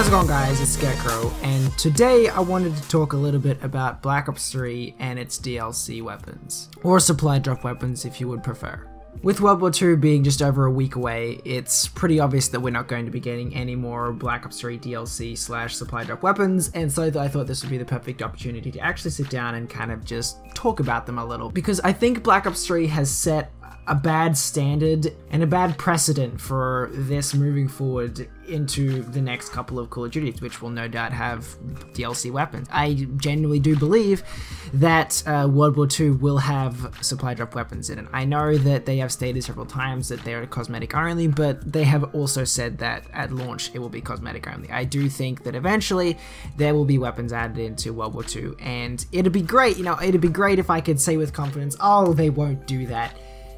How's it going, guys? It's Scarecrow, and today I wanted to talk a little bit about Black Ops 3 and its DLC weapons, or supply drop weapons if you would prefer. With World War II being just over a week away, it's pretty obvious that we're not going to be getting any more Black Ops 3 DLC / supply drop weapons, and so I thought this would be the perfect opportunity to actually sit down and kind of just talk about them a little, because I think Black Ops 3 has set a bad standard and a bad precedent for this moving forward into the next couple of Call of Duties, which will no doubt have DLC weapons. I genuinely do believe that World War II will have supply drop weapons in it. I know that they have stated several times that they are cosmetic only, but they have also said that at launch it will be cosmetic only. I do think that eventually there will be weapons added into World War II, and it'd be great, it'd be great if I could say with confidence, oh, they won't do that.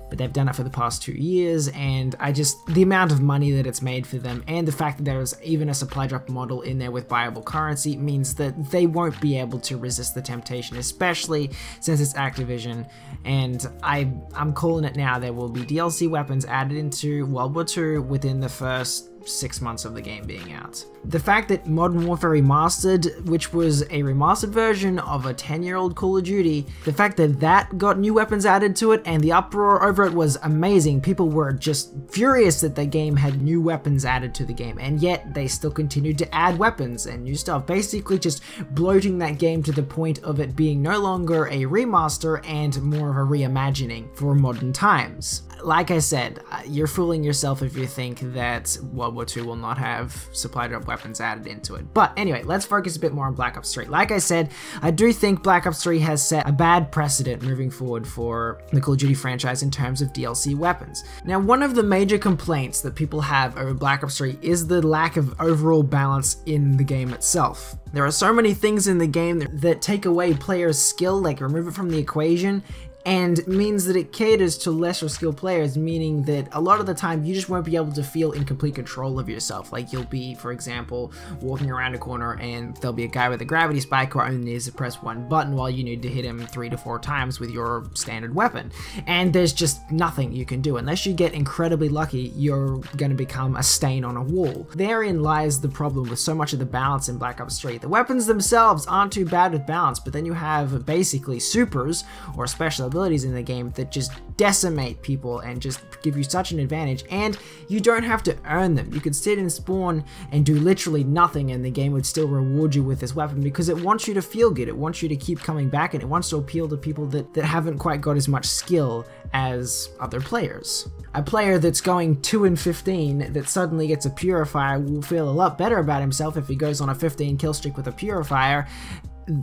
But they've done it for the past 2 years, and the amount of money that it's made for them, and the fact that there is even a supply drop model in there with buyable currency means that they won't be able to resist the temptation, especially since it's Activision. And I'm calling it now, there will be DLC weapons added into World War II within the first 6 months of the game being out. The fact that Modern Warfare Remastered, which was a remastered version of a 10-year-old Call of Duty, the fact that that got new weapons added to it and the uproar over it was amazing. People were just furious that the game had new weapons added to the game, and yet they still continued to add weapons and new stuff, basically just bloating that game to the point of it being no longer a remaster and more of a reimagining for modern times. Like I said, you're fooling yourself if you think that World War II will not have supply drop weapons added into it. But anyway, let's focus a bit more on Black Ops 3. Like I said, I do think Black Ops 3 has set a bad precedent moving forward for the Call of Duty franchise in terms of DLC weapons. Now, one of the major complaints that people have over Black Ops 3 is the lack of overall balance in the game itself. There are so many things in the game that take away players' skill, like remove it from the equation, and means that it caters to lesser skilled players, meaning that a lot of the time you just won't be able to feel in complete control of yourself. Like you'll be, for example, walking around a corner and there'll be a guy with a gravity spike who only needs to press one button while you need to hit him 3 to 4 times with your standard weapon. And there's just nothing you can do. Unless you get incredibly lucky, you're going to become a stain on a wall. Therein lies the problem with so much of the balance in Black Ops 3. The weapons themselves aren't too bad with balance, but then you have basically supers or special abilities in the game that just decimate people and just give you such an advantage, and you don't have to earn them. You could sit and spawn and do literally nothing and the game would still reward you with this weapon because it wants you to feel good, it wants you to keep coming back, and it wants to appeal to people that haven't quite got as much skill as other players. A player that's going 2-15 that suddenly gets a purifier will feel a lot better about himself if he goes on a 15 kill streak with a purifier,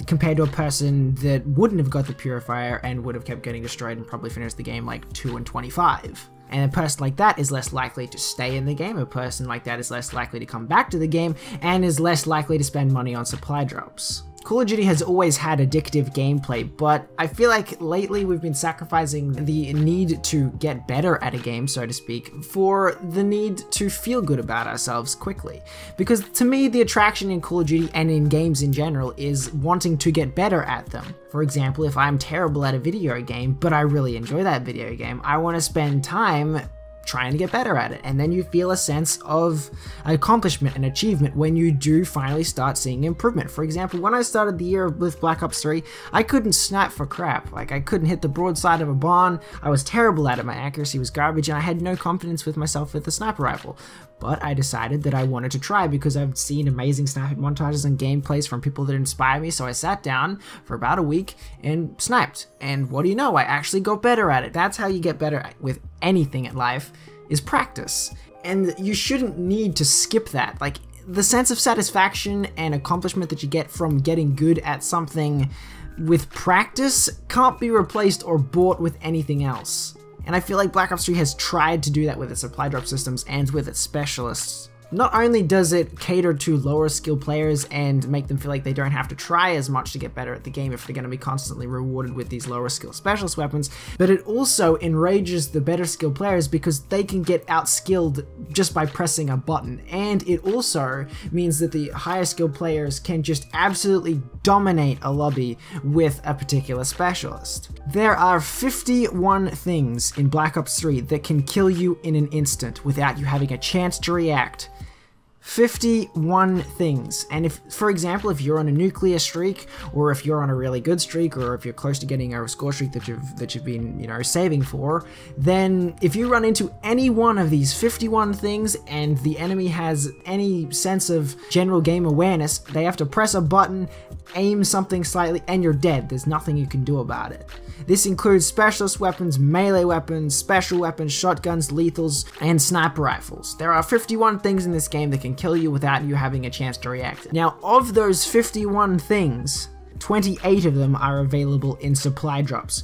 compared to a person that wouldn't have got the purifier and would have kept getting destroyed and probably finished the game like 2-25. And a person like that is less likely to stay in the game, a person like that is less likely to come back to the game, and is less likely to spend money on supply drops. Call of Duty has always had addictive gameplay, but I feel like lately we've been sacrificing the need to get better at a game, so to speak, for the need to feel good about ourselves quickly. Because to me, the attraction in Call of Duty and in games in general is wanting to get better at them. For example, if I'm terrible at a video game, but I really enjoy that video game, I want to spend time trying to get better at it, and then you feel a sense of accomplishment and achievement when you do finally start seeing improvement. For example, when I started the year with Black Ops 3, I couldn't snap for crap. Like, I couldn't hit the broadside of a barn, I was terrible at it, my accuracy was garbage, and I had no confidence with myself with the sniper rifle. But I decided that I wanted to try because I've seen amazing sniping montages and gameplays from people that inspire me, so I sat down for about a week and sniped. And what do you know, I actually got better at it. That's how you get better with anything in life, is practice. And you shouldn't need to skip that. Like, the sense of satisfaction and accomplishment that you get from getting good at something with practice can't be replaced or bought with anything else. And I feel like Black Ops 3 has tried to do that with its supply drop systems and with its specialists. Not only does it cater to lower skill players and make them feel like they don't have to try as much to get better at the game if they're going to be constantly rewarded with these lower skill specialist weapons, but it also enrages the better skill players because they can get outskilled just by pressing a button. And it also means that the higher skill players can just absolutely dominate a lobby with a particular specialist. There are 51 things in Black Ops 3 that can kill you in an instant without you having a chance to react. 51 things. And if, for example, if you're on a nuclear streak, or if you're on a really good streak, or if you're close to getting a score streak that you've been, you know, saving for, then if you run into any one of these 51 things and the enemy has any sense of general game awareness, they have to press a button, aim something slightly, and you're dead. There's nothing you can do about it. This includes specialist weapons, melee weapons, special weapons, shotguns, lethals, and sniper rifles. There are 51 things in this game that can kill you without you having a chance to react. Now, of those 51 things, 28 of them are available in supply drops.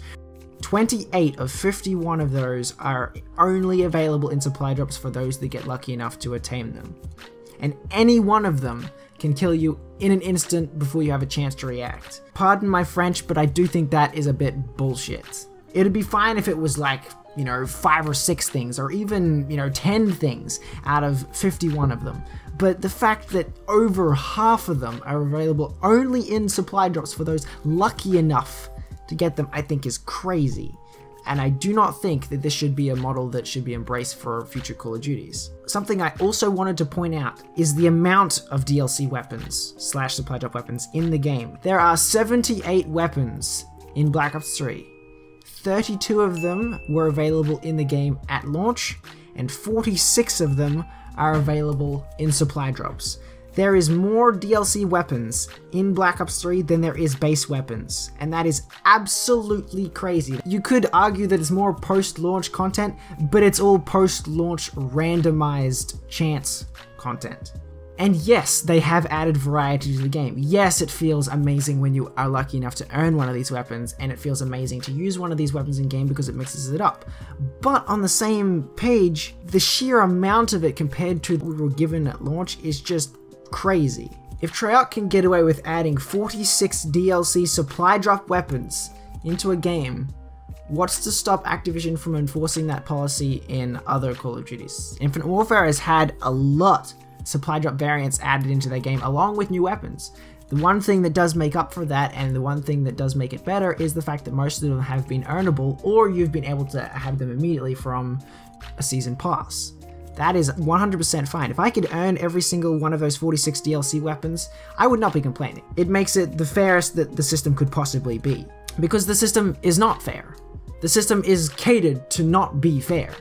28 of 51 of those are only available in supply drops for those that get lucky enough to attain them. And any one of them can kill you in an instant before you have a chance to react. Pardon my French, but I do think that is a bit bullshit. It'd be fine if it was like, you know, 5 or 6 things, or even, you know, 10 things out of 51 of them. But the fact that over half of them are available only in supply drops for those lucky enough to get them, I think is crazy. And I do not think that this should be a model that should be embraced for future Call of Duties. Something I also wanted to point out is the amount of DLC weapons / supply drop weapons in the game. There are 78 weapons in Black Ops 3. 32 of them were available in the game at launch, and 46 of them are available in supply drops. There is more DLC weapons in Black Ops 3 than there is base weapons, and that is absolutely crazy. You could argue that it's more post-launch content, but it's all post-launch randomized chance content. And yes, they have added variety to the game. Yes, it feels amazing when you are lucky enough to earn one of these weapons, and it feels amazing to use one of these weapons in game because it mixes it up. But on the same page, the sheer amount of it compared to what we were given at launch is just crazy. If Treyarch can get away with adding 46 DLC supply drop weapons into a game, what's to stop Activision from enforcing that policy in other Call of Duties? Infinite Warfare has had a lot supply drop variants added into their game along with new weapons. The one thing that does make up for that, and the one thing that does make it better, is the fact that most of them have been earnable, or you've been able to have them immediately from a season pass. That is 100% fine. If I could earn every single one of those 46 DLC weapons, I would not be complaining. It makes it the fairest that the system could possibly be. Because the system is not fair. The system is catered to not be fair.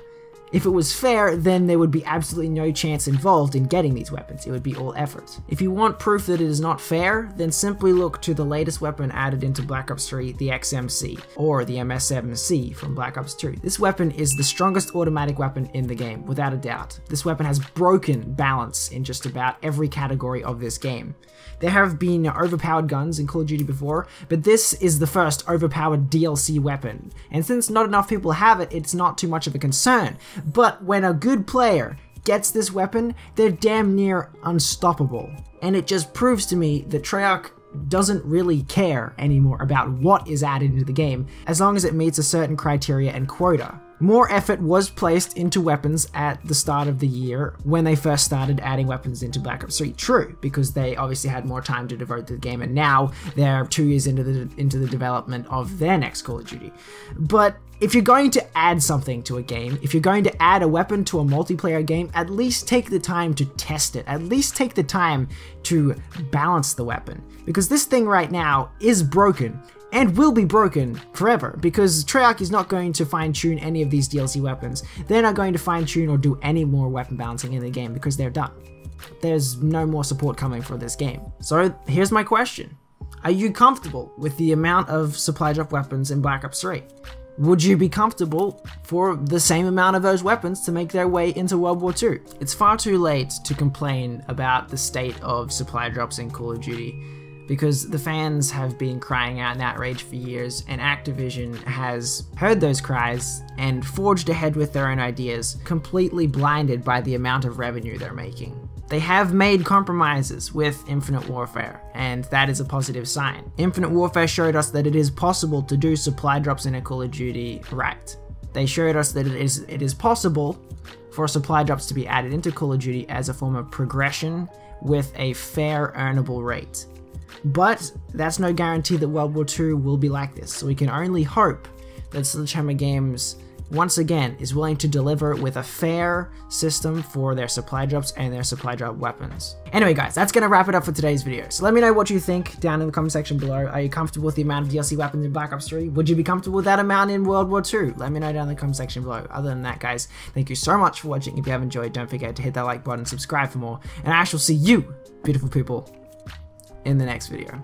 If it was fair, then there would be absolutely no chance involved in getting these weapons. It would be all effort. If you want proof that it is not fair, then simply look to the latest weapon added into Black Ops 3, the XMC, or the MS-7C from Black Ops 2. This weapon is the strongest automatic weapon in the game, without a doubt. This weapon has broken balance in just about every category of this game. There have been overpowered guns in Call of Duty before, but this is the first overpowered DLC weapon. And since not enough people have it, it's not too much of a concern. But when a good player gets this weapon, they're damn near unstoppable. And it just proves to me that Treyarch doesn't really care anymore about what is added into the game, as long as it meets a certain criteria and quota. More effort was placed into weapons at the start of the year when they first started adding weapons into Black Ops 3. True, because they obviously had more time to devote to the game, and now they're 2 years into the development of their next Call of Duty. But if you're going to add something to a game, if you're going to add a weapon to a multiplayer game, at least take the time to test it. At least take the time to balance the weapon. Because this thing right now is broken, and will be broken forever, because Treyarch is not going to fine-tune any of these DLC weapons. They're not going to fine-tune or do any more weapon balancing in the game because they're done. There's no more support coming for this game. So here's my question. Are you comfortable with the amount of supply drop weapons in Black Ops 3? Would you be comfortable for the same amount of those weapons to make their way into World War II? It's far too late to complain about the state of supply drops in Call of Duty, because the fans have been crying out in outrage for years, and Activision has heard those cries and forged ahead with their own ideas, completely blinded by the amount of revenue they're making. They have made compromises with Infinite Warfare, and that is a positive sign. Infinite Warfare showed us that it is possible to do supply drops in a Call of Duty right. They showed us that it is possible for supply drops to be added into Call of Duty as a form of progression with a fair earnable rate. But that's no guarantee that World War II will be like this, so we can only hope that Sledgehammer Games once again, is willing to deliver with a fair system for their supply drops and their supply drop weapons. Anyway guys, that's gonna wrap it up for today's video. So let me know what you think down in the comment section below. Are you comfortable with the amount of DLC weapons in Black Ops 3? Would you be comfortable with that amount in World War II? Let me know down in the comment section below. Other than that guys, thank you so much for watching. If you have enjoyed, don't forget to hit that like button, subscribe for more, and I shall see you, beautiful people, in the next video.